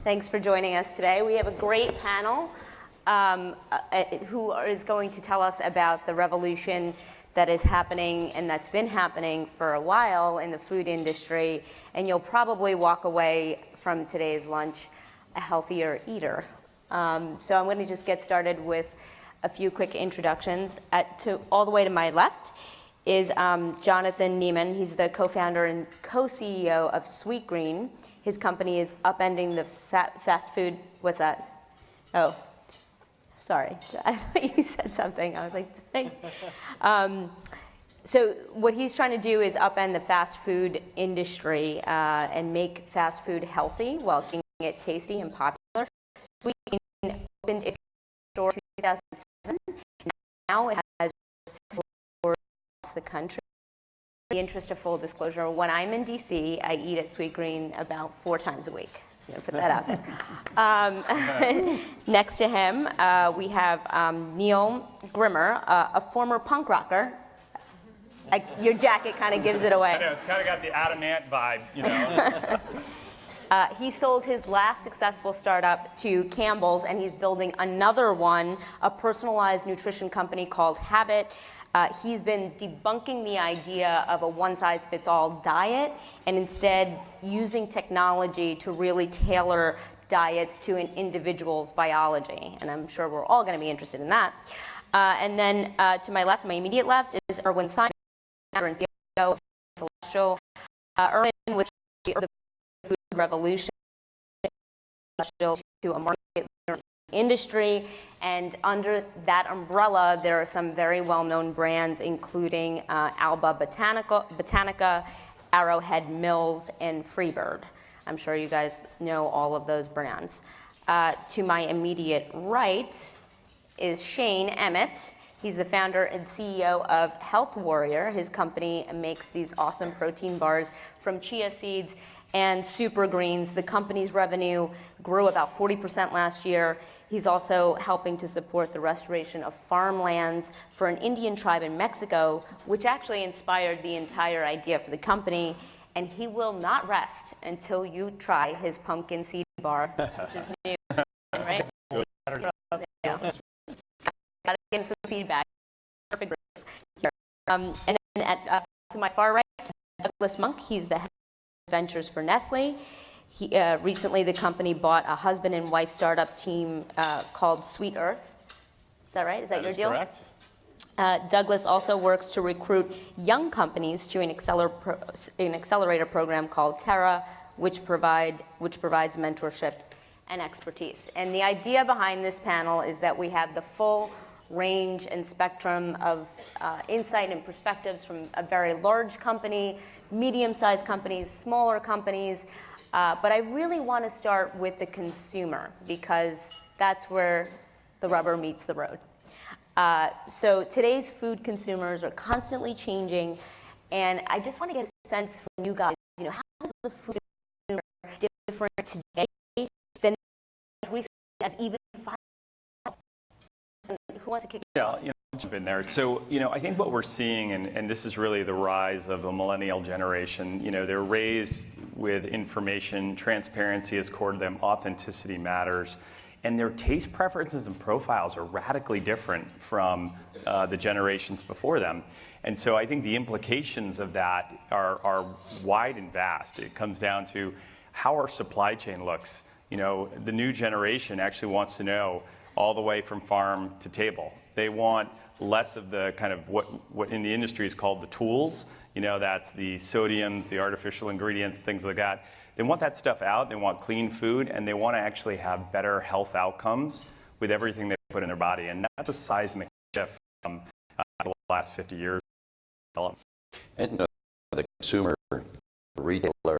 Thanks for joining us today. We have a great panel who is going to tell us about the revolution that is happening and that's been happening for a while in the food industry. And you'll probably walk away from today's lunch a healthier eater. So I'm going to just get started with a few quick introductions. All the way to my left is Jonathan Nieman. He's the co-founder and co-CEO of Sweetgreen. His company is upending the fast food. What's that? Oh, sorry. I thought you said something. I was like, thanks. So what he's trying to do is upend the fast food industry and make fast food healthy while keeping it tasty and popular. Sweetgreen opened its store in 2007. Now it has stores across the country. In the interest of full disclosure, when I'm in D.C., I eat at Sweetgreen about 4 times a week. I'm going to put that out there. Next to him, we have Neil Grimmer, a former punk rocker. Your jacket kind of gives it away. I know, it's kind of got the adamant vibe, you know. He sold his last successful startup to Campbell's, and he's building another one, a personalized nutrition company called Habit. He's been debunking the idea of a one-size-fits-all diet and instead using technology to really tailor diets to an individual's biology. And I'm sure we're all going to be interested in that. And then to my left, my immediate left, is Erwin Simon, and CEO of Celestial. Erwin, which is the food revolution, to a market industry, and under that umbrella there are some very well-known brands including Alba Botanica, Arrowhead Mills, and Freebird. I'm sure you guys know all of those brands. To my immediate right is Shane Emmett. He's the founder and CEO of Health Warrior. His company makes these awesome protein bars from chia seeds and super greens. The company's revenue grew about 40% last year. He's also helping to support the restoration of farmlands for an Indian tribe in Mexico, which actually inspired the entire idea for the company. And he will not rest until you try his pumpkin seed bar, which is new, right? Yeah. Gotta give him some feedback. Perfect. And then to my far right, Douglas Monk. He's the head of ventures for Nestle. Recently, the company bought a husband and wife startup team called Sweet Earth. Is that right? Is that your deal? Correct. Douglas also works to recruit young companies to an accelerator program called Terra, which provides mentorship and expertise. And the idea behind this panel is that we have the full range and spectrum of insight and perspectives from a very large company, medium-sized companies, smaller companies. But I really want to start with the consumer because that's where the rubber meets the road. So today's food consumers are constantly changing, and I just want to get a sense from you guys, how is the food consumer different today than as recently as even 5 years ago? Who wants to kick? Yeah, I'll jump in there. So, I think what we're seeing, and this is really the rise of the millennial generation, they're raised with information, transparency is core to them, authenticity matters, and their taste preferences and profiles are radically different from the generations before them. And so I think the implications of that are wide and vast. It comes down to how our supply chain looks. The new generation actually wants to know all the way from farm to table. They want less of the kind of what in the industry is called the tools. That's the sodiums, the artificial ingredients, things like that. They want that stuff out. They want clean food, and they want to actually have better health outcomes with everything they put in their body. And that's a seismic shift from the last 50 years. And the consumer, retailer,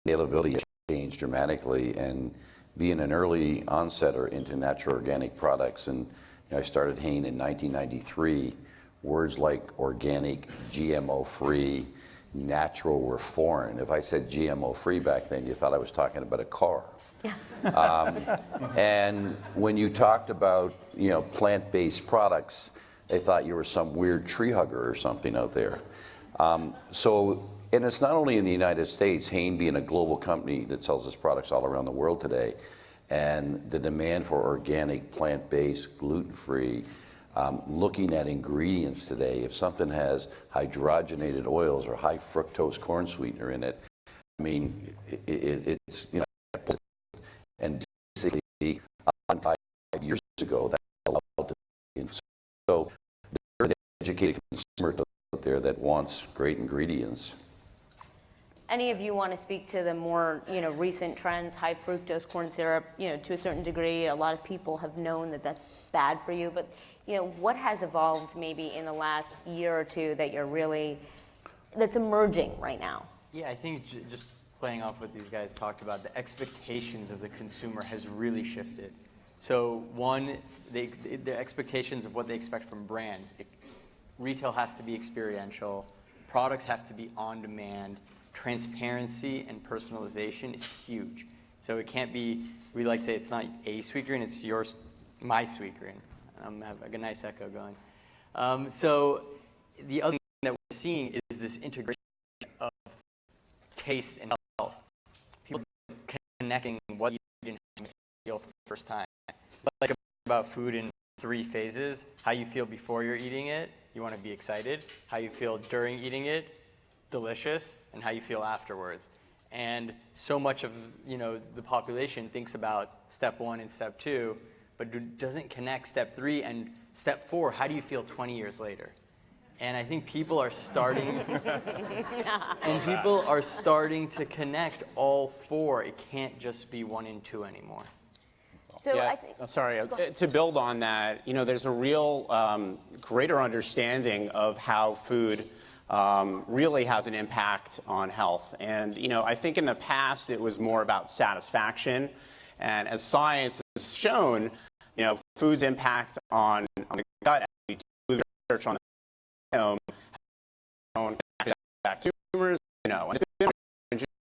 availability has changed dramatically, and being an early onsetter into natural organic products, and I started Hain in 1993. Words like organic, GMO-free, natural were foreign. If I said GMO-free back then, you thought I was talking about a car. Yeah. And when you talked about plant-based products, they thought you were some weird tree hugger or something out there. So And it's not only in the United States, Hain being a global company that sells its products all around the world today, and the demand for organic, plant-based, gluten-free, looking at ingredients today, if something has hydrogenated oils or high fructose corn sweetener in it, I mean, it's, you know, and basically, 5 years ago, that allowed to be. So there's an educated consumer out there that wants great ingredients. Any of you want to speak to the more, recent trends, high fructose corn syrup, to a certain degree, a lot of people have known that that's bad for you, but, what has evolved maybe in the last year or two that that's emerging right now? Yeah, I think just playing off what these guys talked about, the expectations of the consumer has really shifted. So one, the expectations of what they expect from brands. Retail has to be experiential, products have to be on demand, transparency and personalization is huge. So it can't be, we like to say it's not a Sweetgreen, it's my Sweetgreen. Have a nice echo going. So the other thing that we're seeing is this integration of taste and health. People connecting what you didn't feel for the first time. Like about food in 3 phases: how you feel before you're eating it, you want to be excited; how you feel during eating it, delicious; and how you feel afterwards. And so much of the population thinks about step 1 and step 2, but doesn't connect step 3 and step 4. How do you feel 20 years later? And I think people are starting, to connect all 4. It can't just be 1 and 2 anymore. So yeah, to build on that, there's a real greater understanding of how food really has an impact on health. And, I think in the past it was more about satisfaction. And as science has shown, food's impact on the gut, research on the back tumors, and it's been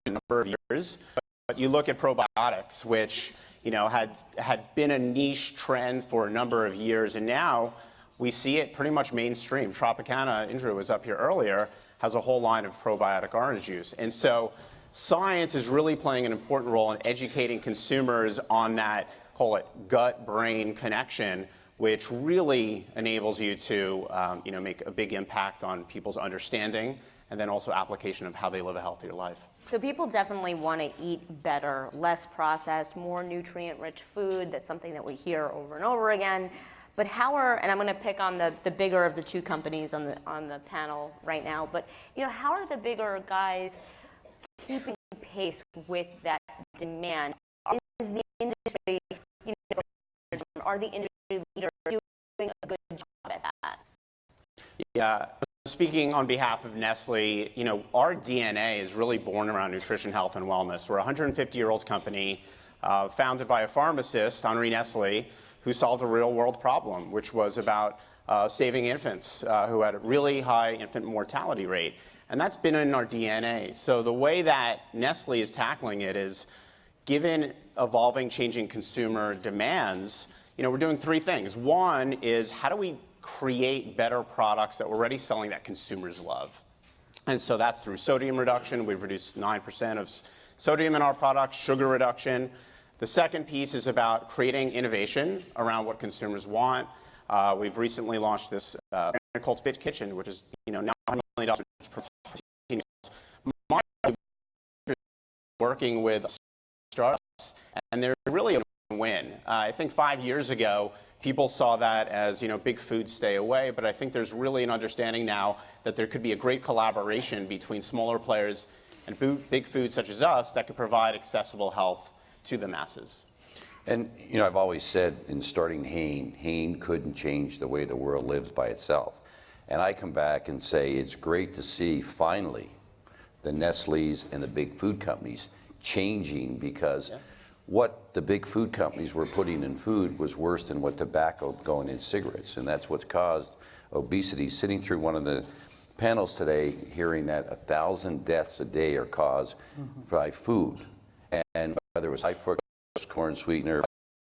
a number of years. But you look at probiotics, which had been a niche trend for a number of years, and now we see it pretty much mainstream. Tropicana, Indra was up here earlier, has a whole line of probiotic orange juice. And so science is really playing an important role in educating consumers on that, call it gut-brain connection, which really enables you to make a big impact on people's understanding and then also application of how they live a healthier life. So people definitely want to eat better, less processed, more nutrient-rich food. That's something that we hear over and over again. But and I'm going to pick on the bigger of the 2 companies on the panel right now, but how are the bigger guys keeping pace with that demand? Is the industry, are the industry leaders doing a good job at that? Yeah, speaking on behalf of Nestle, our DNA is really born around nutrition, health, and wellness. We're a 150-year-old company founded by a pharmacist, Henri Nestle, who solved a real-world problem, which was about saving infants who had a really high infant mortality rate. And that's been in our DNA. So the way that Nestle is tackling it is, given evolving, changing consumer demands, we're doing 3 things. One is, how do we create better products that we're already selling that consumers love? And so that's through sodium reduction. We've reduced 9% of sodium in our products, sugar reduction. The second piece is about creating innovation around what consumers want. We've recently launched this called Fit Kitchen, which is $9 million per working with startups, and they're really a win. I think 5 years ago, people saw that as big food stay away, but I think there's really an understanding now that there could be a great collaboration between smaller players and big food such as us that could provide accessible health to the masses. And, I've always said in starting Hain couldn't change the way the world lives by itself. And I come back and say it's great to see finally the Nestle's and the big food companies changing, because what the big food companies were putting in food was worse than what tobacco going in cigarettes. And that's what's caused obesity. Sitting through one of the panels today, hearing that 1,000 deaths a day are caused by food. And whether it was high fructose corn sweetener,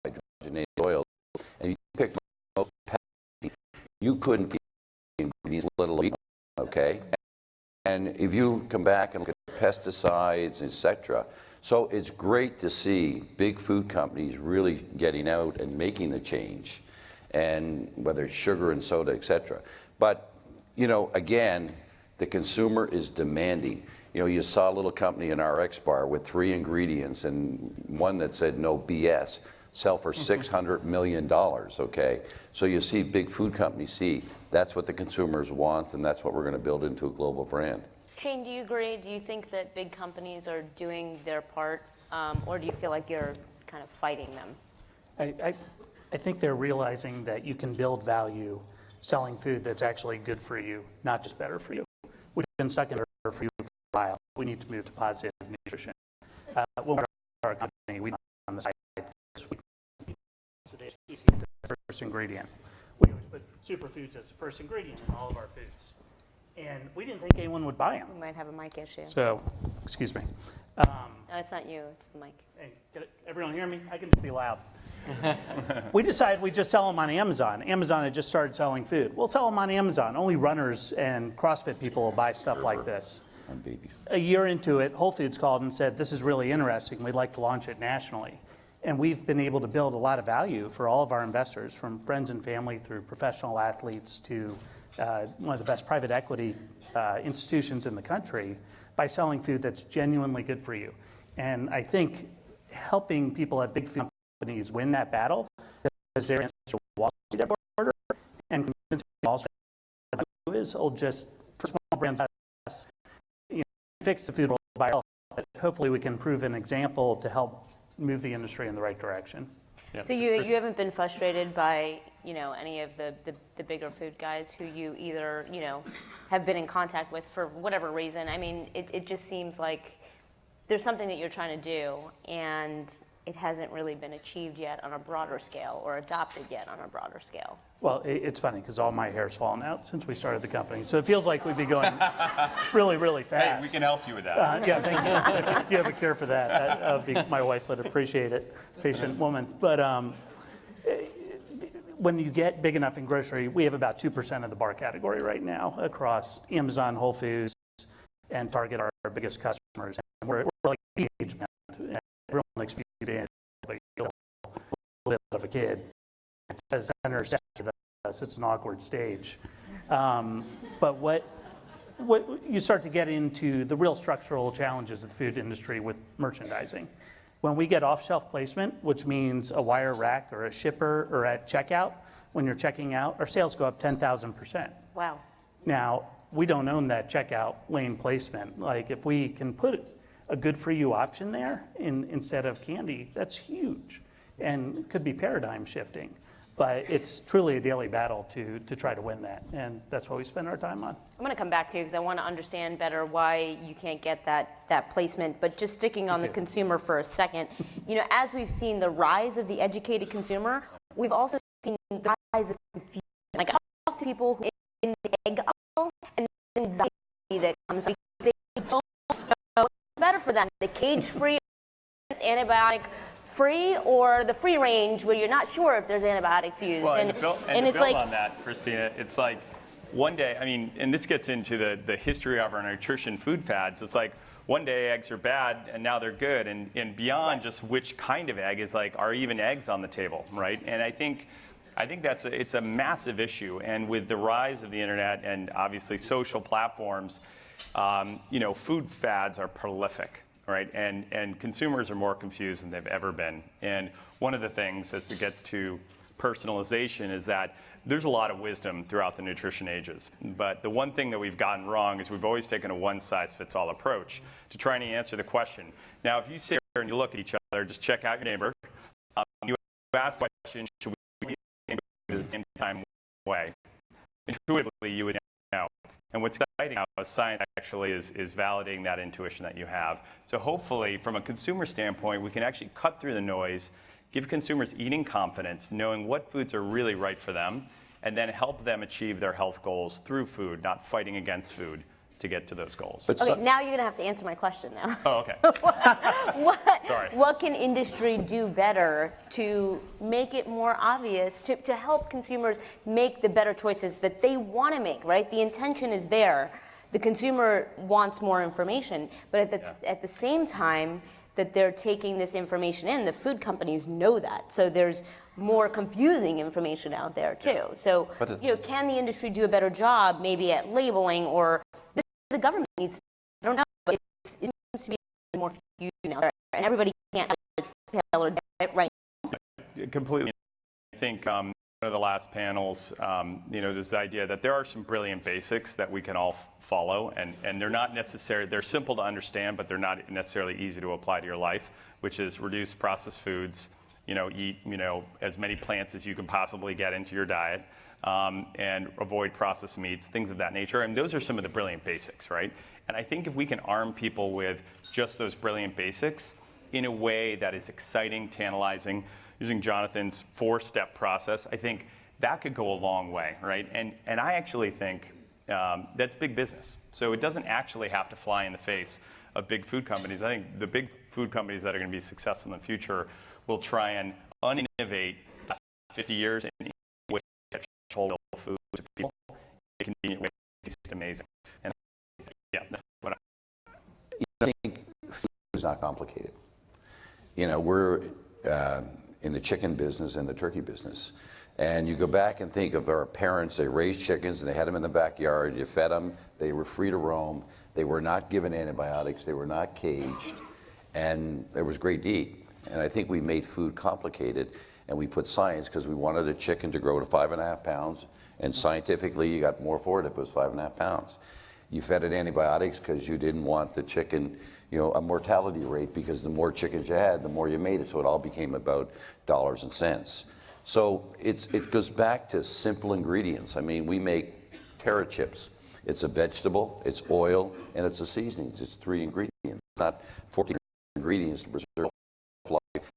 hydrogenated oil, and you pick you couldn't be ingredients little, okay? And if you come back and look at pesticides, et cetera, so it's great to see big food companies really getting out and making the change, and whether it's sugar and soda, et cetera. But, you know, again, the consumer is demanding. You know, you saw a little company in RX bar with 3 ingredients and one that said no BS, sell for $600 million, okay? So you see big food companies see that's what the consumers want, and that's what we're going to build into a global brand. Shane, do you agree? Do you think that big companies are doing their part, or do you feel like you're kind of fighting them? I think they're realizing that you can build value selling food that's actually good for you, not just better for you. We've been stuck in better for you for a while. We need to move to positive nutrition. When we're our company, we on the side, it's the first ingredient. We always put superfoods as the first ingredient in all of our foods. And we didn't think anyone would buy them. We might have a mic issue. So, excuse me. No, it's not you, it's the mic. Hey, everyone hear me? I can just be loud. We decided we'd just sell them on Amazon. Amazon had just started selling food. We'll sell them on Amazon. Only runners and CrossFit people will buy stuff like this. And babies. A year into it, Whole Foods called and said, this is really interesting. We'd like to launch it nationally. And we've been able to build a lot of value for all of our investors, from friends and family through professional athletes to one of the best private equity institutions in the country, by selling food that's genuinely good for you. And I think helping people at big food companies win that battle is their answer to Wall Street order, and Wall Street is just for small brands, you know, fix the food world by itself, but hopefully we can prove an example to help move the industry in the right direction. Yeah. So you haven't been frustrated by, you know, any of the bigger food guys who you either, you know, have been in contact with for whatever reason? I mean, it just seems like there's something that you're trying to do, and it hasn't really been achieved yet on a broader scale, or adopted yet on a broader scale. Well, it's funny because all my hair's fallen out since we started the company, so it feels like we'd be going really, really fast. Hey, we can help you with that. Yeah, thank you. If you have a cure for that would be, my wife would appreciate it, patient woman. But when you get big enough in grocery, we have about 2% of the bar category right now across Amazon, Whole Foods, and Target, our biggest customers. And we're like age band, and everyone likes to be band, but you'll live of a kid. It says center to us. It's an awkward stage. But what you start to get into the real structural challenges of the food industry with merchandising. When we get off-shelf placement, which means a wire rack or a shipper or at checkout, when you're checking out, our sales go up 10,000%. Wow. Now, we don't own that checkout lane placement. Like, if we can put a good-for-you option there instead of candy, that's huge, and could be paradigm shifting. But it's truly a daily battle to try to win that, and that's what we spend our time on. I'm going to come back to you because I want to understand better why you can't get that placement. But just sticking on the consumer for a second, you know, as we've seen the rise of the educated consumer, we've also seen the rise of confusion. Like, I talk to people who in the egg aisle, and the anxiety that comes up. They don't know what's better for them, the cage-free, antibiotic free, or the free range where you're not sure if there's antibiotics used. Well, and to build on that, Christina, it's like one day, I mean, and this gets into the history of our nutrition food fads. It's like one day eggs are bad and now they're good, and beyond just which kind of egg is like, are even eggs on the table, right? And I think it's a massive issue. And with the rise of the internet and obviously social platforms, you know, food fads are prolific. Right, and consumers are more confused than they've ever been. And one of the things as it gets to personalization is that there's a lot of wisdom throughout the nutrition ages. But the one thing that we've gotten wrong is we've always taken a one-size-fits-all approach to trying to answer the question. Now, if you sit here and you look at each other, just check out your neighbor. You ask the question, should we do it the same time way? Intuitively, you would know. And what's exciting now is science actually is validating that intuition that you have. So hopefully, from a consumer standpoint, we can actually cut through the noise, give consumers eating confidence, knowing what foods are really right for them, and then help them achieve their health goals through food, not fighting against food to get to those goals. Okay, now you're going to have to answer my question now. Oh, okay. What can industry do better to make it more obvious, to help consumers make the better choices that they want to make, right? The intention is there. the consumer wants more information, but at the same time that they're taking this information in, the food companies know that. So there's more confusing information out there too. So, can the industry do a better job maybe at labeling, or the government needs to, I don't know, but it seems to be more confusing out there, and everybody can't tailor it right. Completely. I think one of the last panels, this idea that there are some brilliant basics that we can all follow, and they're not necessarily, they're simple to understand, but they're not necessarily easy to apply to your life, which is reduce processed foods, eat, as many plants as you can possibly get into your diet, and avoid processed meats, things of that nature. And those are some of the brilliant basics, right? And I think if we can arm people with just those brilliant basics in a way that is exciting, tantalizing, using Jonathan's 4-step process, I think that could go a long way, right? And I actually think that's big business. So it doesn't actually have to fly in the face of big food companies. I think the big food companies that are going to be successful in the future will try and uninnovate 50 years and with whole food to people in a convenient way. It's just amazing. And that's what I think food is not complicated. We're in the chicken business and the turkey business. And you go back and think of our parents, they raised chickens and they had them in the backyard, you fed them, they were free to roam, they were not given antibiotics, they were not caged, and it was great to eat. And I think we made food complicated, and we put science, because we wanted a chicken to grow to 5.5 pounds, and scientifically you got more for it if it was 5.5 pounds. You fed it antibiotics because you didn't want the chicken, a mortality rate, because the more chickens you had, the more you made it. So it all became about dollars and cents. So it goes back to simple ingredients. I mean, we make Terra chips. It's a vegetable, it's oil, and it's a seasoning. It's 3 ingredients. It's not 14 ingredients to preserve life.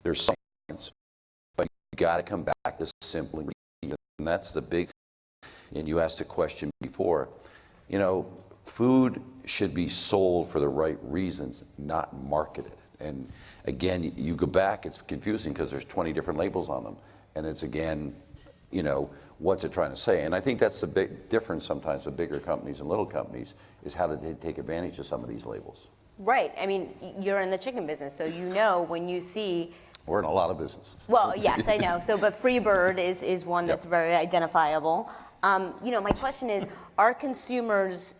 There's science, but you got to come back to simple ingredients, and that's the big. And you asked a question before. Food should be sold for the right reasons, not marketed. And again, you go back, it's confusing because there's 20 different labels on them. And it's again, what's it trying to say? And I think that's the big difference sometimes with bigger companies and little companies, is how do they take advantage of some of these labels. Right. I mean, you're in the chicken business, so when you see. We're in a lot of businesses. Well, yes, I know. So, but Freebird is one that's very identifiable. My question is, are consumers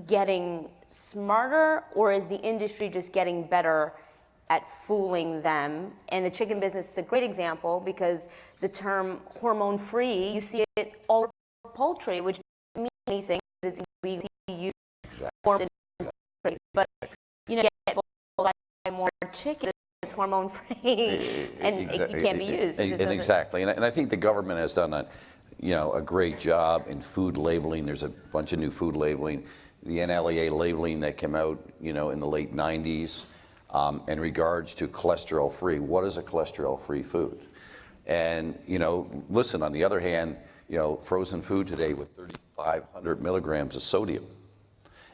getting smarter, or is the industry just getting better at fooling them? And the chicken business is a great example, because the term hormone-free, you see it all over poultry, which doesn't mean anything. It's illegal to use hormone in poultry, but get more chicken that's hormone-free, and it can't be used. Exactly, and I think the government has done a great job in food labeling. There's a bunch of new food labeling. The NLEA labeling that came out, in the late 90s, in regards to cholesterol-free. What is a cholesterol-free food? And, listen, on the other hand, frozen food today with 3,500 milligrams of sodium.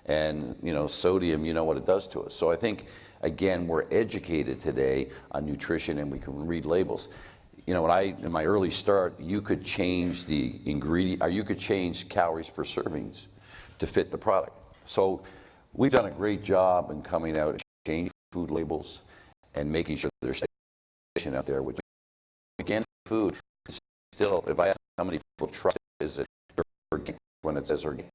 And, sodium, what it does to us. So I think, again, we're educated today on nutrition, and we can read labels. In my early start, you could change the ingredient, or you could change calories per servings to fit the product. So we've done a great job in coming out and changing food labels and making sure there's station out there. Which, again, food is still, if I ask how many people trust it, is it organic when it says organic?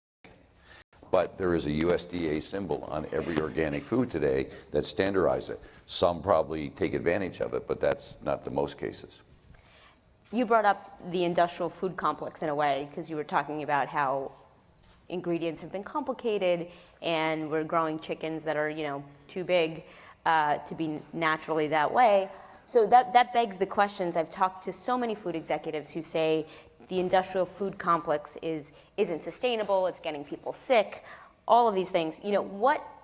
But there is a USDA symbol on every organic food today that standardizes it. Some probably take advantage of it, but that's not the most cases. You brought up the industrial food complex in a way, because you were talking about how ingredients have been complicated, and we're growing chickens that are, too big to be naturally that way. So that begs the questions. I've talked to so many food executives who say the industrial food complex isn't sustainable, it's getting people sick, all of these things. And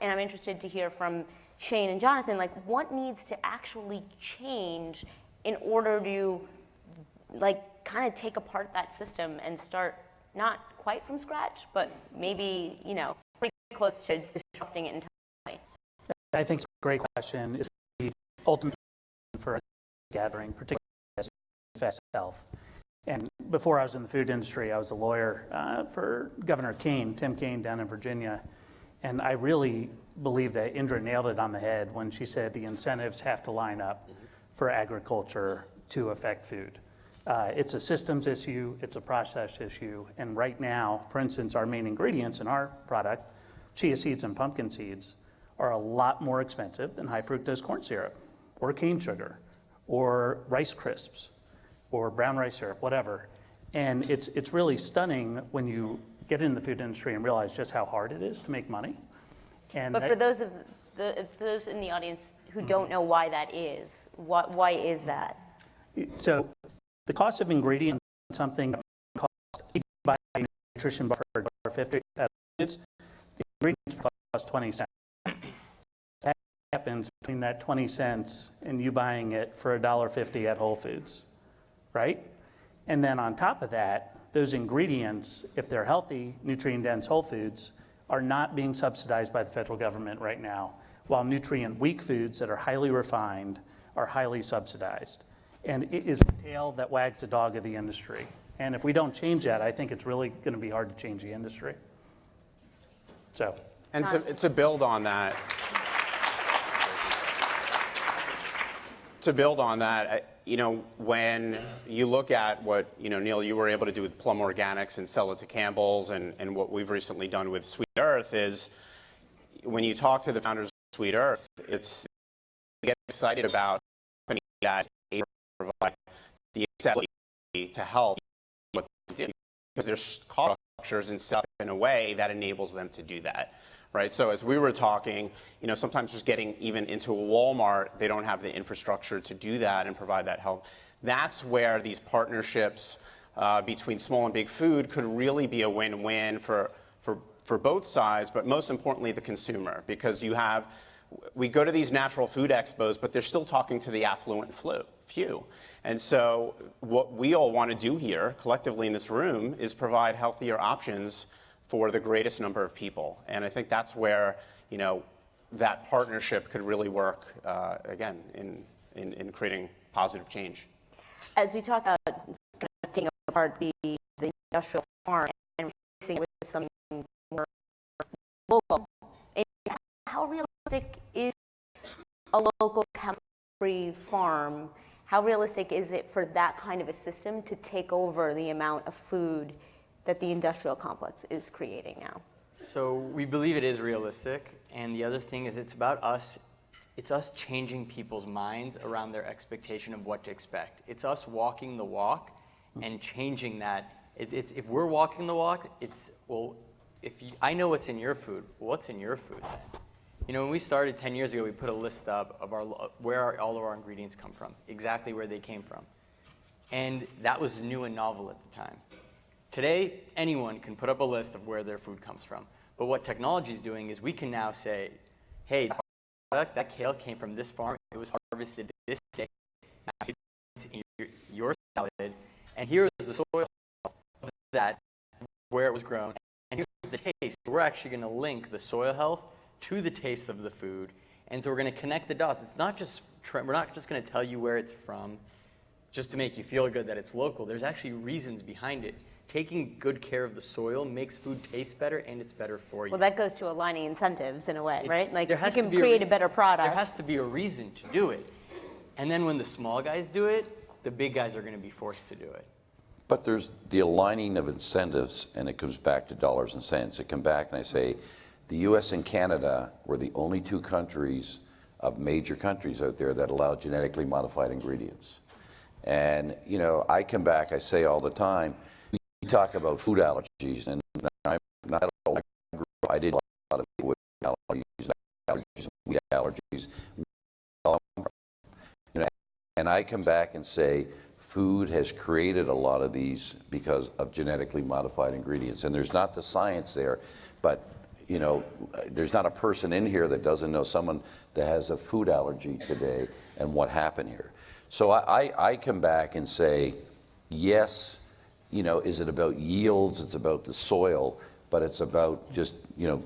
I'm interested to hear from Shane and Jonathan, what needs to actually change in order to kind of take apart that system and start not quite from scratch, but maybe, pretty close to disrupting it entirely? I think it's a great question. It's the ultimate for gathering, particularly as MIFHS health. And before I was in the food industry, I was a lawyer for Governor Kane, Tim Kaine down in Virginia. And I really believe that Indra nailed it on the head when she said the incentives have to line up for agriculture to affect food. It's a systems issue, it's a process issue, and right now, for instance, our main ingredients in our product, chia seeds and pumpkin seeds, are a lot more expensive than high fructose corn syrup, or cane sugar, or Rice Crisps, or brown rice syrup, whatever. And it's really stunning when you get in the food industry and realize just how hard it is to make money. And But for those in the audience who don't know why that is, why is that? So the cost of ingredients, something that costs by nutrition bar for $1.50, the ingredients cost 20 cents. That happens between that 20 cents and you buying it for $1.50 at Whole Foods, right? And then on top of that, those ingredients, if they're healthy, nutrient-dense whole foods, are not being subsidized by the federal government right now, while nutrient-weak foods that are highly refined are highly subsidized. And it is the tail that wags the dog of the industry. And if we don't change that, I think it's really going to be hard to change the industry. So. And to build on that, when you look at what, Neil, you were able to do with Plum Organics and sell it to Campbell's, and what we've recently done with Sweet Earth is, when you talk to the founders of Sweet Earth, it's you get excited about companies that able to provide the accessibility to help what they do, because there's cost structures and set up in a way that enables them to do that. Right. So as we were talking, sometimes just getting even into a Walmart, they don't have the infrastructure to do that and provide that help. That's where these partnerships between small and big food could really be a win-win for both sides, but most importantly, the consumer, because we go to these natural food expos, but they're still talking to the affluent few. And so what we all want to do here collectively in this room is provide healthier options for the greatest number of people. And I think that's where, that partnership could really work, again, in creating positive change. As we talk about taking apart the industrial farm and replacing it with something more local, how realistic is a local chemical-free farm? How realistic is it for that kind of a system to take over the amount of food that the industrial complex is creating now? So we believe it is realistic, and the other thing is it's us changing people's minds around their expectation of what to expect. It's us walking the walk and changing that. If we're walking the walk, I know what's in your food, what's in your food then? When we started 10 years ago, we put a list up of where all of our ingredients come from, exactly where they came from. And that was new and novel at the time. Today, anyone can put up a list of where their food comes from. But what technology is doing is we can now say, hey, that kale came from this farm, it was harvested this day, now it's in your salad, and here's the soil of that, where it was grown, and here's the taste. We're actually going to link the soil health to the taste of the food, and so we're going to connect the dots. It's not just, we're not just going to tell you where it's from just to make you feel good that it's local. There's actually reasons behind it. Taking good care of the soil makes food taste better, and it's better for you. Well, that goes to aligning incentives in a way, right? Like, you has can to be create a better product. There has to be a reason to do it. And then when the small guys do it, the big guys are going to be forced to do it. But there's the aligning of incentives, and it comes back to dollars and cents. It comes back and I say, the US and Canada were the only two countries of major countries out there that allow genetically modified ingredients. And, I come back, I say all the time, we talk about food allergies, and I did a lot of food allergies, wheat allergies, and I come back and say, food has created a lot of these because of genetically modified ingredients. And there's not the science there, but there's not a person in here that doesn't know someone that has a food allergy today and what happened here. So I come back and say, yes, is it about yields? It's about the soil, but it's about just,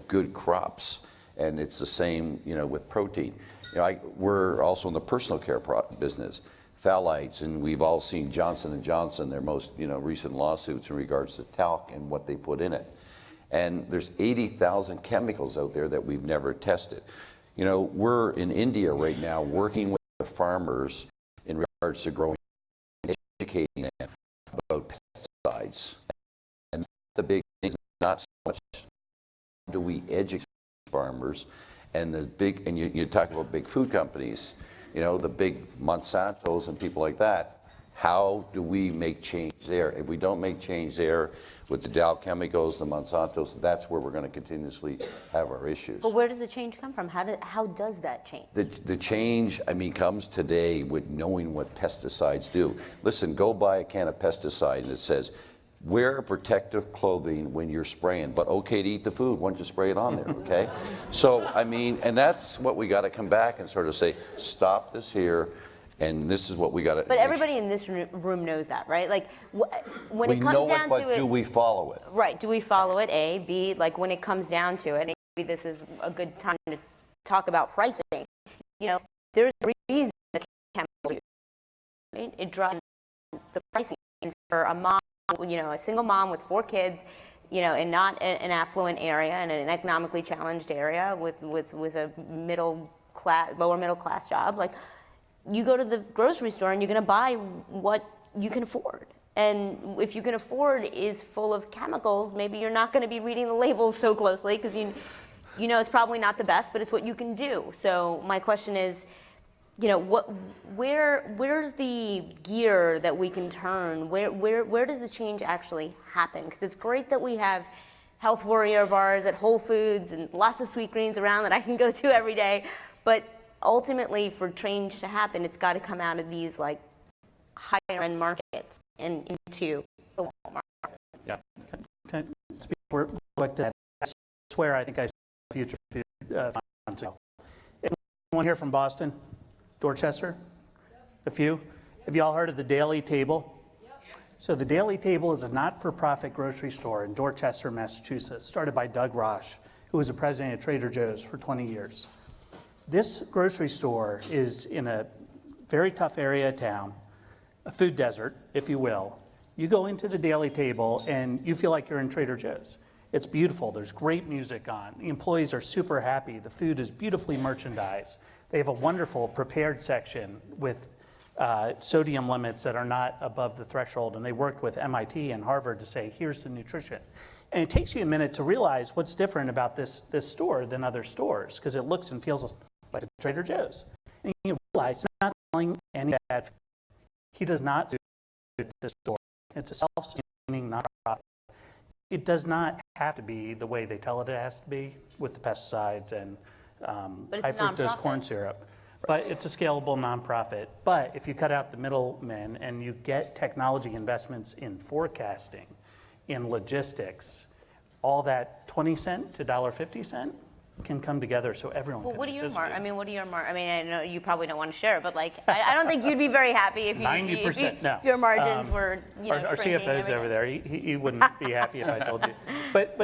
good crops. And it's the same, with protein. we're also in the personal care business, phthalates, and we've all seen Johnson & Johnson, their most recent lawsuits in regards to talc and what they put in it. And there's 80,000 chemicals out there that we've never tested. We're in India right now working with the farmers in regards to growing, educating them about pesticides. And the big thing is not so much do we educate farmers, and you talk about big food companies, the big Monsantos and people like that. How do we make change there? If we don't make change there with the Dow Chemicals, the Monsantos, that's where we're going to continuously have our issues. But where does the change come from? How does that change? The change, comes today with knowing what pesticides do. Listen, go buy a can of pesticide and it says, wear protective clothing when you're spraying, but okay to eat the food once you spray it on there, okay? So, and that's what we got to come back and sort of say, stop this here, and this is what we got to. But everybody in this room knows that, right? Like, when it comes down to it. But do we follow it? Right, do we follow it, A? B, like, when it comes down to it, maybe this is a good time to talk about pricing. There's a reason the chemical, right? It drives the pricing for a mom, a single mom with 4 kids, in not an affluent area, in an economically challenged area with a lower middle class job. Like, you go to the grocery store and you're going to buy what you can afford. And if you can afford is full of chemicals, maybe you're not going to be reading the labels so closely because it's probably not the best, but it's what you can do. So my question is, where's the gear that we can turn? Where does the change actually happen? Because it's great that we have health warrior bars at Whole Foods and lots of sweet greens around that I can go to every day, but ultimately for change to happen, it's got to come out of these like higher end markets and into the Walmart. Yeah. Can I speak real quick to that? I swear I think I saw future food funds. Anyone here from Boston? Dorchester? A few? Have you all heard of the Daily Table? So the Daily Table is a not-for-profit grocery store in Dorchester, Massachusetts, started by Doug Roche, who was the president of Trader Joe's for 20 years. This grocery store is in a very tough area of town, a food desert, if you will. You go into the Daily Table and you feel like you're in Trader Joe's. It's beautiful. There's great music on. The employees are super happy. The food is beautifully merchandised. They have a wonderful prepared section with sodium limits that are not above the threshold, and they worked with MIT and Harvard to say, here's the nutrition. And it takes you a minute to realize what's different about this store than other stores, because it looks and feels like a Trader Joe's. And you realize it's not selling any bad food. He does not do the store. It's a self-sustaining nonprofit. It does not have to be the way they tell it has to be with the pesticides and high fructose corn syrup. But it's a scalable nonprofit. But if you cut out the middlemen and you get technology investments in forecasting, in logistics, all that 20 cent to $1.50 can come together so everyone can What are your participate. what are your margins? I mean, I know you probably don't want to share, but like, I don't think you'd be very happy if 90%, no. if your margins were, Our shrinking CFO is every over day. there. He wouldn't be happy if I told you. But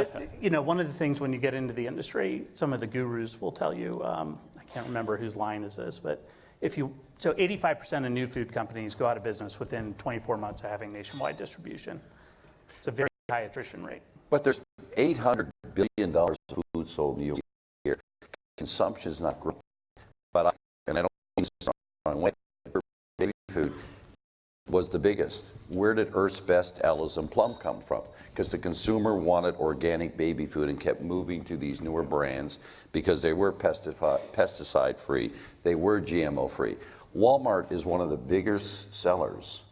one of the things when you get into the industry, some of the gurus will tell you, I can't remember whose line is this, but so 85% of new food companies go out of business within 24 months of having nationwide distribution. It's a very high attrition rate. But there's $800 billion of food sold in the U.S. here. Consumption is not growing. But I don't mean this the wrong way. Baby food was the biggest. Where did Earth's Best, Ella's, and Plum come from? Because the consumer wanted organic baby food and kept moving to these newer brands because they were pesticide-free, they were GMO-free. Walmart is one of the biggest sellers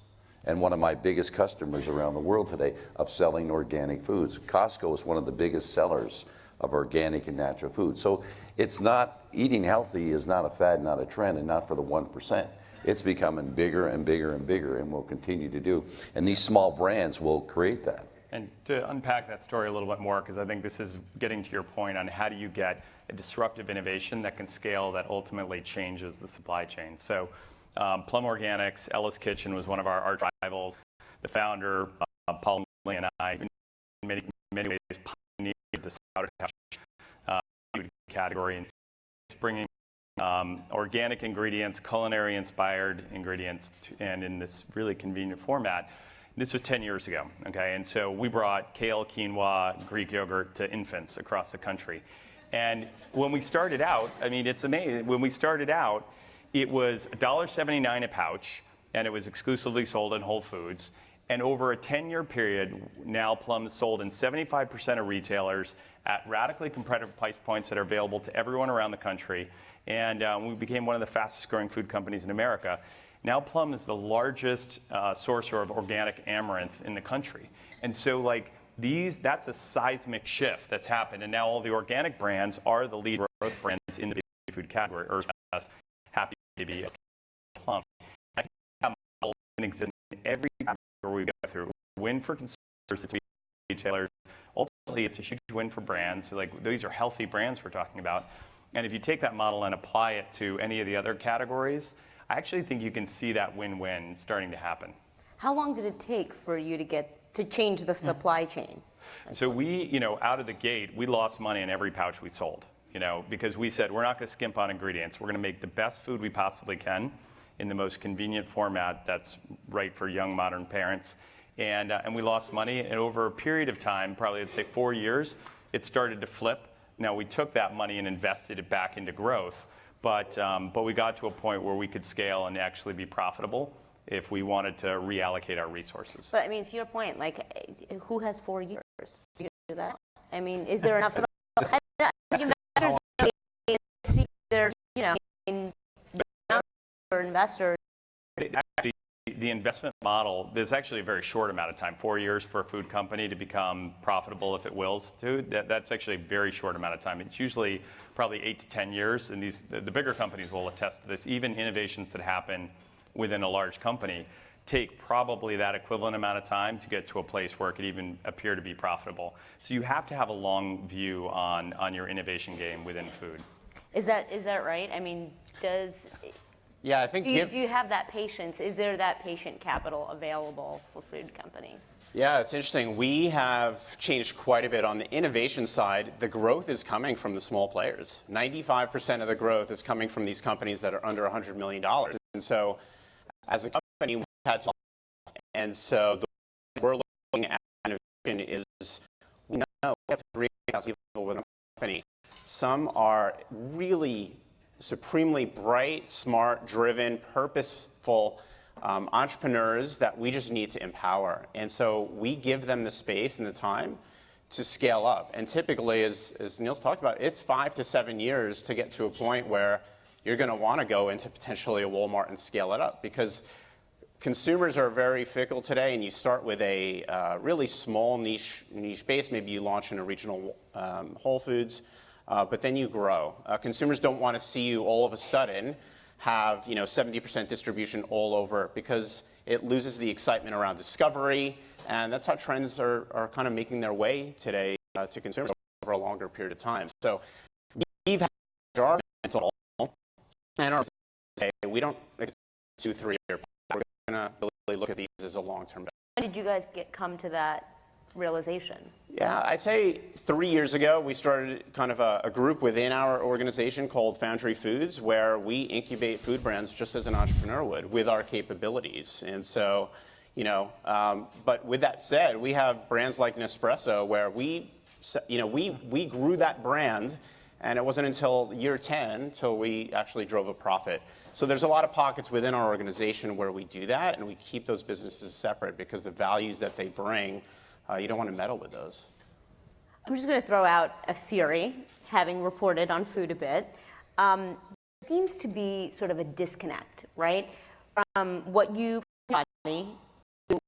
and one of my biggest customers around the world today of selling organic foods. Costco is one of the biggest sellers of organic and natural food. So it's not, eating healthy is not a fad, not a trend, and not for the 1%. It's becoming bigger and bigger and bigger and will continue to do. And these small brands will create that. And to unpack that story a little bit more, because I think this is getting to your point on how do you get a disruptive innovation that can scale that ultimately changes the supply chain. So Plum Organics, Ella's Kitchen was one of our arch rivals. The founder, Paul and I, in many ways pioneered the sourdough category and bringing organic ingredients, culinary inspired ingredients, and in this really convenient format. This was 10 years ago, okay? And so we brought kale, quinoa, Greek yogurt to infants across the country. And when we started out, I mean, it's amazing. When we started out, it was $1.79 a pouch, and it was exclusively sold in Whole Foods. And over a 10-year period, now Plum is sold in 75% of retailers at radically competitive price points that are available to everyone around the country. And we became one of the fastest growing food companies in America. Now Plum is the largest sourcer of organic amaranth in the country. And so like that's a seismic shift that's happened. And now all the organic brands are the lead growth brands in the food category, or happy to be Plum. I think that model can exist in every category we go through. Win for consumers, it's retailers. Ultimately, it's a huge win for brands. Like these are healthy brands we're talking about. And if you take that model and apply it to any of the other categories, I actually think you can see that win-win starting to happen. How long did it take for you to change the supply chain? So we, out of the gate, we lost money on every pouch we sold, because we said we're not going to skimp on ingredients. We're going to make the best food we possibly can in the most convenient format that's right for young modern parents. And we lost money, and over a period of time, probably I'd say 4 years, it started to flip. Now we took that money and invested it back into growth, but we got to a point where we could scale and actually be profitable if we wanted to reallocate our resources. But I mean, to your point, like, who has 4 years to do that? I mean, is there enough? Investors see their, for investors. Actually, the investment model, there's actually a very short amount of time, 4 years for a food company to become profitable if it wills to. That's actually a very short amount of time. It's usually probably 8 to 10 years, and the bigger companies will attest to this. Even innovations that happen within a large company take probably that equivalent amount of time to get to a place where it could even appear to be profitable. So you have to have a long view on your innovation game within food. Is that right? I mean, Yeah, I think do you have that patience? Is there that patient capital available for food companies? Yeah, it's interesting. We have changed quite a bit on the innovation side. The growth is coming from the small players. 95% of the growth is coming from these companies that are under $100 million. And so as a company, we've had to, and so the way we're looking at innovation is, we know we have 3,000 people with a company. Some are really supremely bright, smart, driven, purposeful entrepreneurs that we just need to empower. And so we give them the space and the time to scale up. And typically, as Neil's talked about, it's 5 to 7 years to get to a point where you're going to want to go into potentially a Walmart and scale it up, because consumers are very fickle today, and you start with a really small niche base. Maybe you launch in a regional Whole Foods, but then you grow. Consumers don't want to see you all of a sudden have 70% distribution all over, because it loses the excitement around discovery, and that's how trends are kind of making their way today to consumers over a longer period of time. So we've had our mental, and our say we don't 2-3 year. We're going to really look at these as a long-term. When did you guys come to that realization? Yeah, I'd say 3 years ago, we started kind of a group within our organization called Foundry Foods, where we incubate food brands just as an entrepreneur would with our capabilities. And so, but with that said, we have brands like Nespresso where we grew that brand, and it wasn't until year 10 till we actually drove a profit. So there's a lot of pockets within our organization where we do that, and we keep those businesses separate because the values that they bring, you don't want to meddle with those. I'm just going to throw out a theory, having reported on food a bit. There seems to be sort of a disconnect, right, from what you body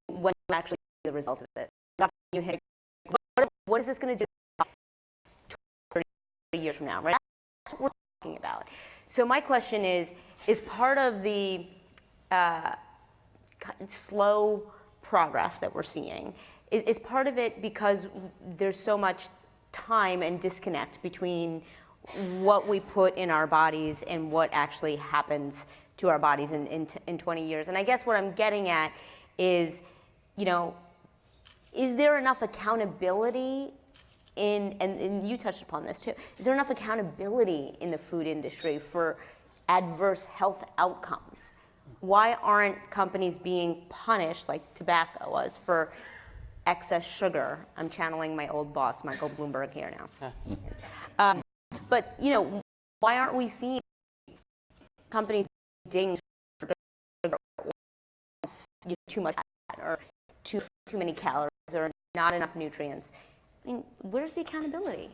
when you actually see the result of it. You hit, what is this going to do 20, 30 years from now, right? That's what we're talking about. So my question is part of the slow progress that we're seeing, is part of it because there's so much time and disconnect between what we put in our bodies and what actually happens to our bodies in 20 years? And I guess what I'm getting at is, is there enough accountability and you touched upon this too, is there enough accountability in the food industry for, adverse health outcomes? Why aren't companies being punished like tobacco was for excess sugar? I'm channeling my old boss, Michael Bloomberg, here now. But why aren't we seeing companies dinged for sugar, or too much fat, or too many calories, or not enough nutrients? I mean, where's the accountability?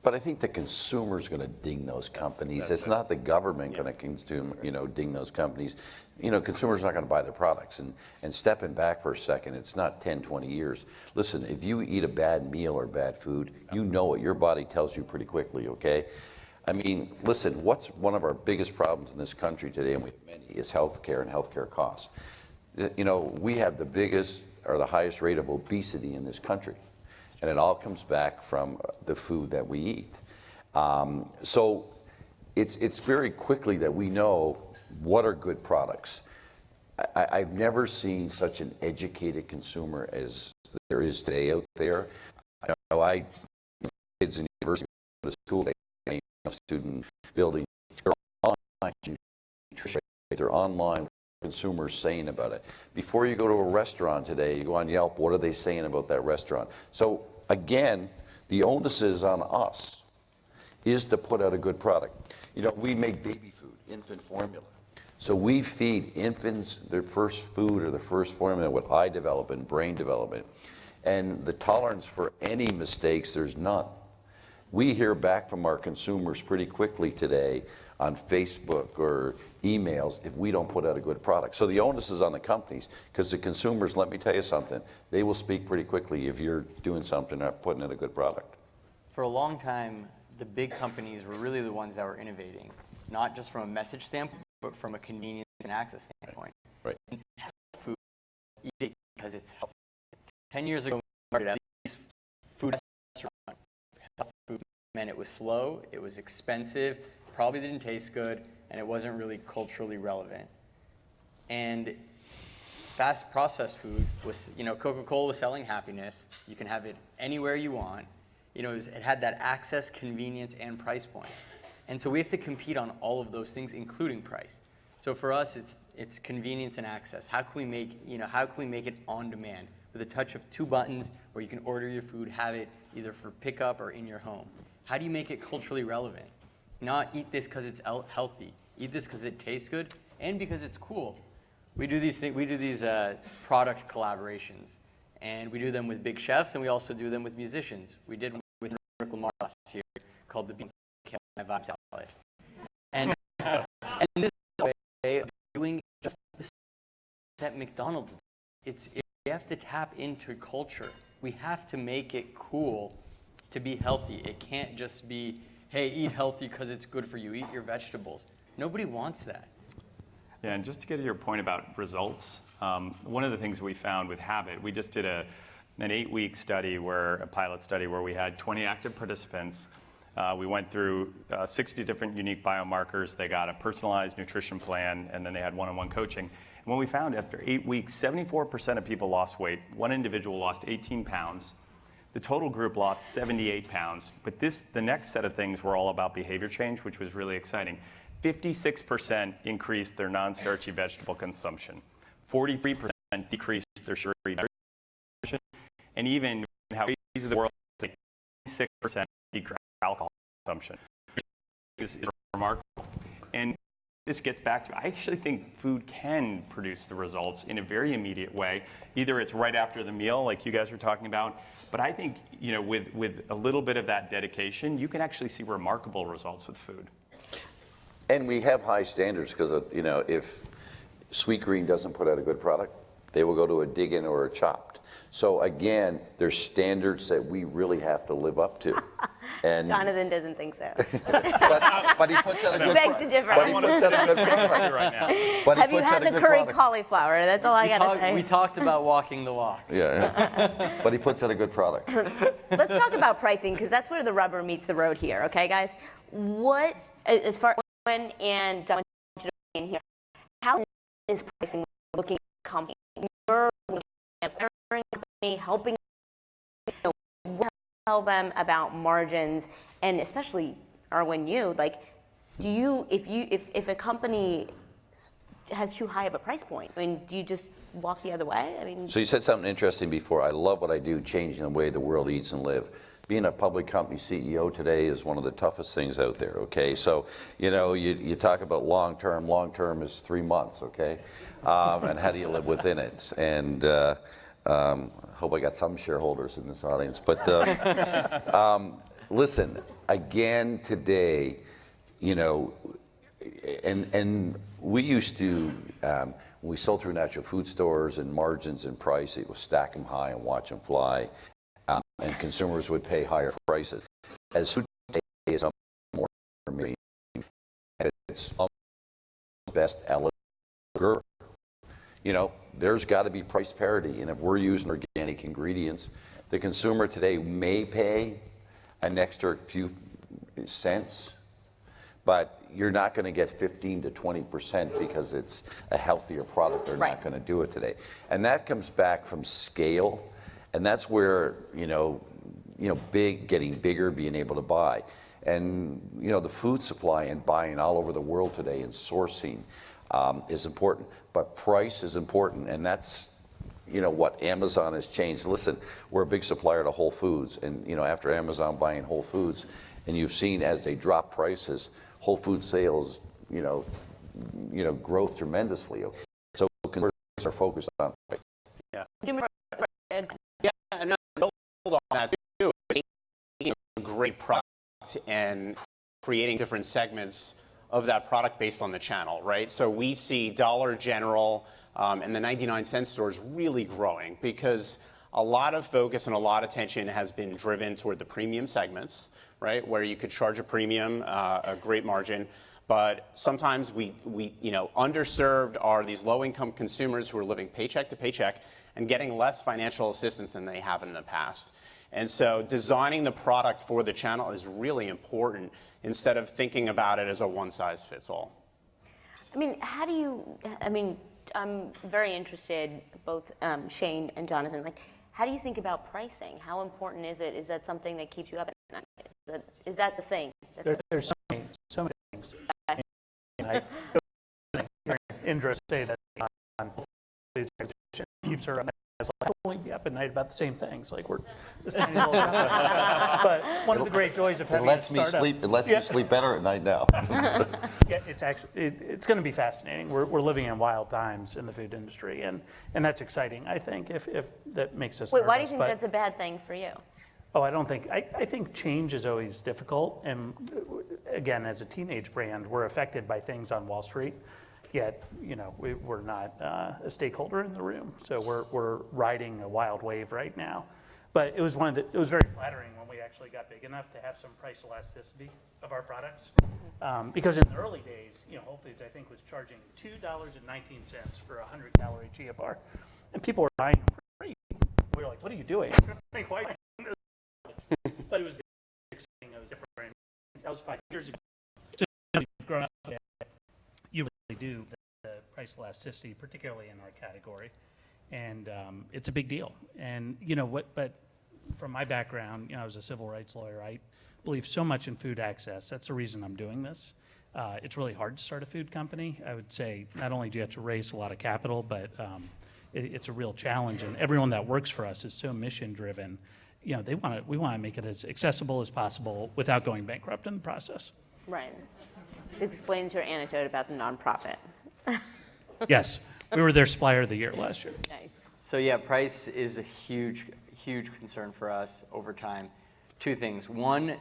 But I think the consumer's going to ding those companies. It's not the government going to ding those companies. Consumers are not going to buy their products. And stepping back for a second, it's not 10, 20 years. Listen, if you eat a bad meal or bad food, you know it. Your body tells you pretty quickly, okay? I mean, listen, what's one of our biggest problems in this country today, and we have many, is healthcare and healthcare costs. We have the biggest or the highest rate of obesity in this country. And it all comes back from the food that we eat. So it's very quickly that we know what are good products. I've never seen such an educated consumer as there is today out there. I know kids in university go to school, a student building, they're online nutrition, they're online consumers saying about it. Before you go to a restaurant today, you go on Yelp, what are they saying about that restaurant? So again, the onus is on us, is to put out a good product. We make baby food, infant formula. So we feed infants their first food or the first formula with eye development, brain development. And the tolerance for any mistakes, there's none. We hear back from our consumers pretty quickly today on Facebook or emails if we don't put out a good product. So the onus is on the companies, because the consumers, let me tell you something, they will speak pretty quickly if you're doing something or putting out a good product. For a long time, the big companies were really the ones that were innovating, not just from a message standpoint, but from a convenience and access standpoint. Right. And food, eat it because it's healthy. 10 years ago, we started at least food restaurant. Health food meant it was slow, it was expensive, probably didn't taste good, and it wasn't really culturally relevant. And fast processed food was, Coca-Cola was selling happiness. You can have it anywhere you want. It had that access, convenience, and price point. And so we have to compete on all of those things, including price. So for us, it's convenience and access. How can we make it on demand with a touch of 2 buttons where you can order your food, have it either for pickup or in your home? How do you make it culturally relevant? Not eat this because it's healthy. Eat this because it tastes good and because it's cool. We do these product collaborations, and we do them with big chefs, and we also do them with musicians. We did with Rick Lamar last year called the Bean My Vibe Salad. And this way of doing just this at McDonald's. We have to tap into culture. We have to make it cool to be healthy. It can't just be, hey, eat healthy because it's good for you. Eat your vegetables. Nobody wants that. Yeah, and just to get to your point about results, one of the things we found with Habit, we just did an 8-week study, a pilot study where we had 20 active participants. We went through 60 different unique biomarkers. They got a personalized nutrition plan, and then they had one-on-one coaching. And what we found after 8 weeks, 74% of people lost weight. One individual lost 18 pounds. The total group lost 78 pounds. But the next set of things were all about behavior change, which was really exciting. 56% increased their non-starchy vegetable consumption. 43% decreased their sugary consumption. And even how crazy the world is, 6% decreased alcohol consumption, which is remarkable. And this gets back to, I actually think food can produce the results in a very immediate way. Either it's right after the meal, like you guys are talking about, but I think with a little bit of that dedication, you can actually see remarkable results with food. And we have high standards because, if Sweet Green doesn't put out a good product, they will go to a dig-in or a Chopped. So again, there's standards that we really have to live up to. And Jonathan doesn't think so. but he puts out a good Begs to differ. But he puts out a good product right now. But he Have you puts out had a the good curry product. cauliflower? That's all I gotta say. We talked about walking the walk. Yeah. But he puts out a good product. Let's talk about pricing, because that's where the rubber meets the road here, okay, guys? What, as far as when and Don in here, how is pricing looking at a company? You're looking at acquiring a company, helping tell them about margins, and especially, Erwin, you, Do you, if a company has too high of a price point, I mean, do you just walk the other way? I mean, So you said something interesting before. I love what I do, changing the way the world eats and live. Being a public company CEO today is one of the toughest things out there, okay? So, you talk about long-term. Long-term is 3 months, okay? And how do you live within it? And hope I got some shareholders in this audience. But listen, again today, and we used to, when we sold through natural food stores and margins and price, it was stack them high and watch them fly, and consumers would pay higher prices. As food today is more mainstream, it's best elegant. There's got to be price parity, and if we're using organic ingredients, the consumer today may pay an extra few cents, but you're not going to get 15 to 20% because it's a healthier product. They're Right. not going to do it today. And that comes back from scale, and that's where, getting bigger, being able to buy. And, the food supply and buying all over the world today and sourcing is important, but price is important, and that's, what Amazon has changed. Listen, we're a big supplier to Whole Foods, and, after Amazon buying Whole Foods, and you've seen as they drop prices, Whole Food sales, growth tremendously. So consumers are focused on price. Yeah. Yeah, and build on that too. Taking a great product and creating different segments of that product based on the channel, right? So we see Dollar General and the 99-cent stores really growing because a lot of focus and a lot of attention has been driven toward the premium segments, right? Where you could charge a premium, a great margin. But sometimes we underserved are these low-income consumers who are living paycheck to paycheck and getting less financial assistance than they have in the past. And so designing the product for the channel is really important instead of thinking about it as a one-size-fits-all. I'm very interested, both Shane and Jonathan, how do you think about pricing? How important is it? Is that something that keeps you up at night? Is that the thing? There's so many things. And I hear Indra say that keeps her up. I'll only be up at night about the same things. We're this tiny little company. But one of the great joys of having a startup. It lets me sleep better at night now. Yeah, it's going to be fascinating. We're living in wild times in the food industry, and that's exciting. I think if that makes us. Wait, why do you nervous, think but- that's a bad thing for you? Oh, I don't think. I think change is always difficult, and again, as a teenage brand, we're affected by things on Wall Street. Yet, we're not a stakeholder in the room, so we're riding a wild wave right now. But it was very flattering when we actually got big enough to have some price elasticity of our products, because in the early days, Whole Foods I think was charging $2.19 for a 100-calorie chia bar, and people were buying them for free. We were like, "What are you doing?" Why? But it was exciting. It was different. That was 5 years ago. So we've grown up. You really do the price elasticity, particularly in our category, and it's a big deal. And but from my background, I was a civil rights lawyer. I believe so much in food access. That's the reason I'm doing this. It's really hard to start a food company. I would say not only do you have to raise a lot of capital, but it's a real challenge. And everyone that works for us is so mission driven. We want to make it as accessible as possible without going bankrupt in the process. Right. This explains your anecdote about the nonprofit. Yes, we were their supplier of the year last year. Nice. So yeah, price is a huge concern for us over time. Two things. One,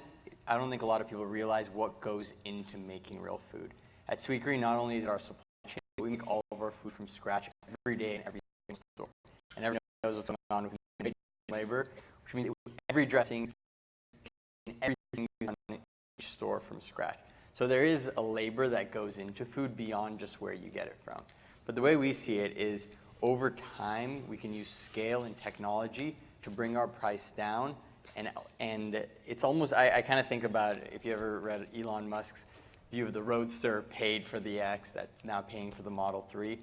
I don't think a lot of people realize what goes into making real food. At Sweetgreen, not only is our supply chain, we make all of our food from scratch every day in every store. And everyone knows what's going on with labor, which means every dressing, everything is in each store from scratch. So there is a labor that goes into food beyond just where you get it from. But the way we see it is over time, we can use scale and technology to bring our price down. And it's almost, I kind of think about, if you ever read Elon Musk's view of the Roadster paid for the X, that's now paying for the Model 3.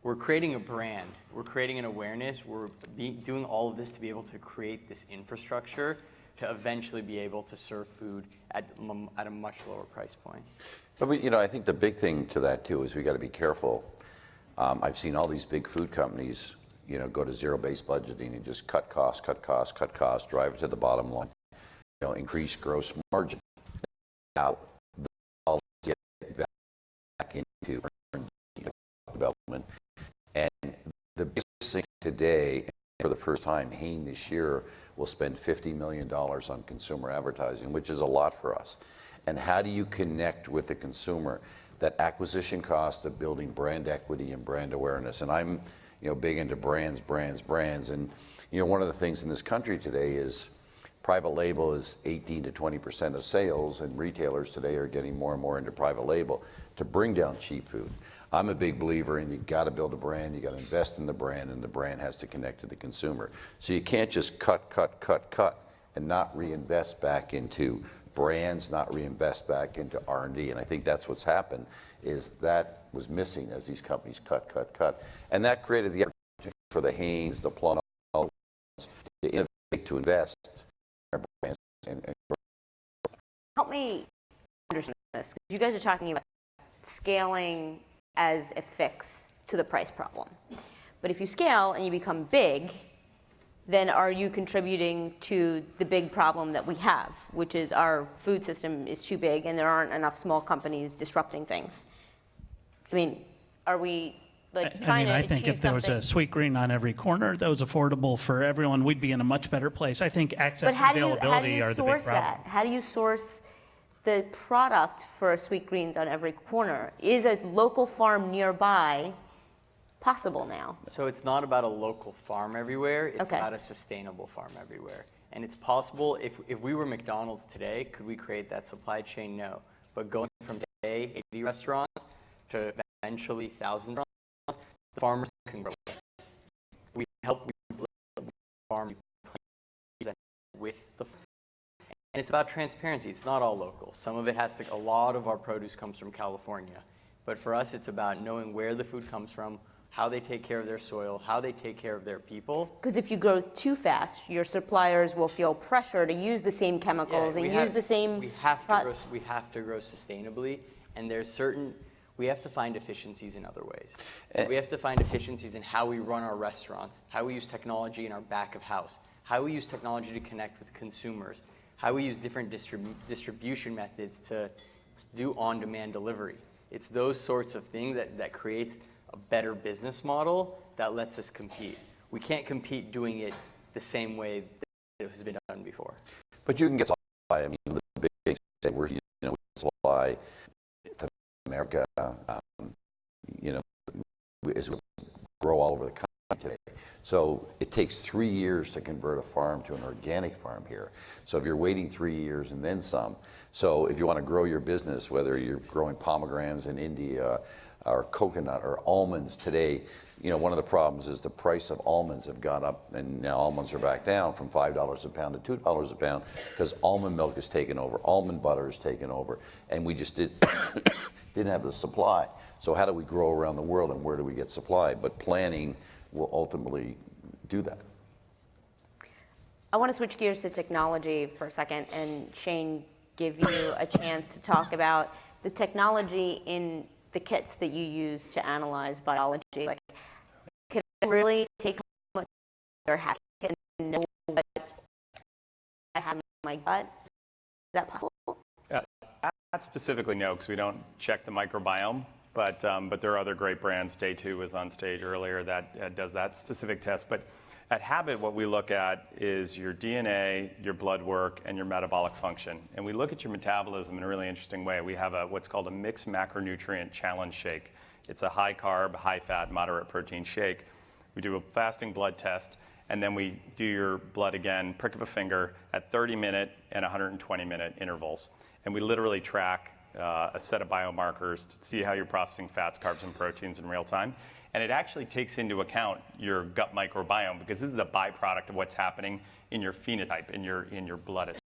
We're creating a brand. We're creating an awareness. We're doing all of this to be able to create this infrastructure to eventually be able to serve food at a much lower price point. But I think the big thing to that too is we got to be careful. I've seen all these big food companies, go to zero-based budgeting and just cut costs, drive it to the bottom line, increase gross margin. Now, all get back into R&D development, and the biggest thing today, for the first time, Hain this year will spend $50 million on consumer advertising, which is a lot for us. And how do you connect with the consumer? That acquisition cost of building brand equity and brand awareness. And I'm, big into brands. And, one of the things in this country today is private label is 18 to 20% of sales, and retailers today are getting more and more into private label to bring down cheap food. I'm a big believer in you got to build a brand, you got to invest in the brand, and the brand has to connect to the consumer. So you can't just cut, and not reinvest back into brands, not reinvest back into R&D. And I think that's what's happened, is that was missing as these companies cut. And that created the opportunity for the Hains, the Plum, to innovate, to invest in our brands. Help me understand this, because you guys are talking about scaling as a fix to the price problem. But if you scale and you become big, then are you contributing to the big problem that we have, which is our food system is too big and there aren't enough small companies disrupting things? I mean, are we trying to I achieve think if there was a something? Sweet Green on every corner that was affordable for everyone, we'd be in a much better place. I think access But and how do availability you are the big source problem. that? How do you source the product for Sweet Greens on every corner? Is a local farm nearby possible now? So it's not about a local farm everywhere, it's Okay. about a sustainable farm everywhere. And it's possible, if we were McDonald's today, could we create that supply chain? No. But going from today, 80 restaurants, to eventually thousands of restaurants, the farmers can grow with us. We help build the farm with the farm. And it's about transparency. It's not all local. Some of it a lot of our produce comes from California. But for us, it's about knowing where the food comes from, how they take care of their soil, how they take care of their people. Because if you grow too fast, your suppliers will feel pressure to use the same chemicals and use the same. We have to grow sustainably, and we have to find efficiencies in other ways. We have to find efficiencies in how we run our restaurants, how we use technology in our back of house, how we use technology to connect with consumers, how we use different distribution methods to do on-demand delivery. It's those sorts of things that creates a better business model that lets us compete. We can't compete doing it the same way that it has been done before. But you can get supply. I mean, the big thing we're, we supply to America, is grow all over the country today. So it takes 3 years to convert a farm to an organic farm here. So if you're waiting 3 years and then some, so if you want to grow your business, whether you're growing pomegranates in India or coconut or almonds today, one of the problems is the price of almonds have gone up, and now almonds are back down from $5 a pound to $2 a pound because almond milk has taken over, almond butter has taken over, and we just didn't have the supply. So how do we grow around the world, and where do we get supply? But planning will ultimately do that. I want to switch gears to technology for a second, and Shane, give you a chance to talk about the technology in the kits that you use to analyze biology. Like, can I really take what your hat and know what I have in my gut? Is that possible? Not specifically, no, because we don't check the microbiome. But there are other great brands. Day 2 was on stage earlier that does that specific test. But at Habit, what we look at is your DNA, your blood work, and your metabolic function. And we look at your metabolism in a really interesting way. We have what's called a mixed macronutrient challenge shake. It's a high carb, high fat, moderate protein shake. We do a fasting blood test, and then we do your blood again, prick of a finger, at 30-minute and 120-minute intervals. And we literally track a set of biomarkers to see how you're processing fats, carbs, and proteins in real time. And it actually takes into account your gut microbiome, because this is a byproduct of what's happening in your phenotype, in your blood